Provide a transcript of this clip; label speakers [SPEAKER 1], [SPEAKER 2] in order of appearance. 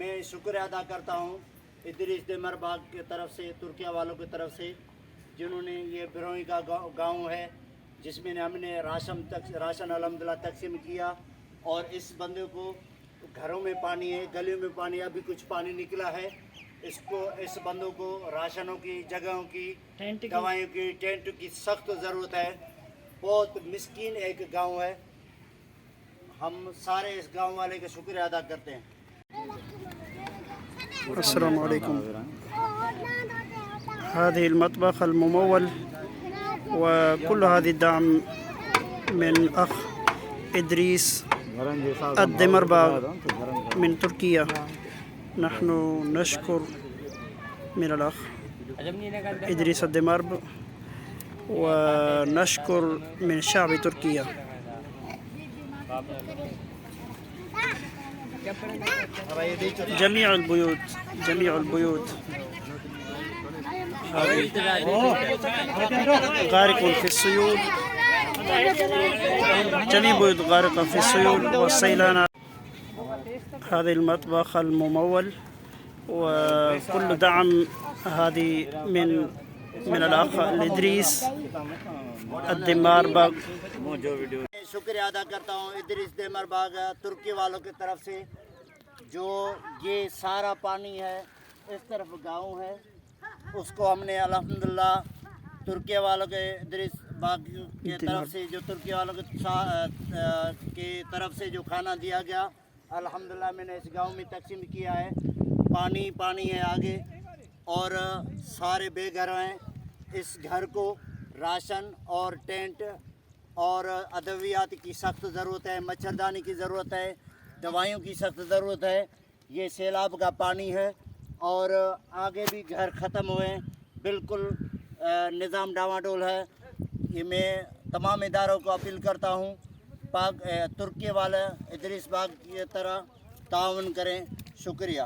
[SPEAKER 1] मैं शुक्र अदा करता हूँ इदरीस देमर बाग की तरफ से, तुर्किया वालों की तरफ से, जिन्होंने ये बिरोई का गांव है जिसमें हमने राशन अल्हम्दुलिल्लाह तकसीम किया। और इस बंदे को घरों में पानी है, गलियों में पानी, अभी कुछ पानी निकला है। इस बंदों को राशनों की, जगहों की, दवाइयों की, टेंट की सख्त ज़रूरत है। बहुत मिस्कीन एक गांव है। हम सारे इस गांव वाले का शुक्र अदा करते हैं।
[SPEAKER 2] अस्सलामु अलैकुम। هذه المطبخ الممول وكل هذه الدعم من أخ إدريس الدمرباغ من تركيا. نحن نشكر من الأخ إدريس الدمرباغ ونشكر من شعب تركيا. جميع البيوت غارق في السيول، جميع البيوت غارقة في السيول والسيلانات. هذا المطبخ الممول وكل دعم هذه من الأخ إدريس الدمرباغ.
[SPEAKER 1] शुक्र अदा करता हूँ इदरीस देमरबाग तुर्की वालों की तरफ से, जो ये सारा पानी है, इस तरफ गांव है, उसको हमने अल्हम्दुलिल्लाह तुर्की वालों के इदरीस बाग की तरफ से, जो तुर्की वालों की तरफ से जो खाना दिया गया, अल्हम्दुलिल्लाह मैंने इस गांव में तकसीम किया है। पानी है आगे और सारे बेघर हैं। इस घर को राशन और टेंट और अद्वियात की सख्त ज़रूरत है, मच्छरदानी की ज़रूरत है, दवाइयों की सख्त ज़रूरत है। ये सैलाब का पानी है और आगे भी घर ख़त्म हुए, बिल्कुल निज़ाम डावाडोल है। ये मैं तमाम इदारों को अपील करता हूँ, तुर्की वाले इदरीस बाग की तरह ताउन करें। शुक्रिया।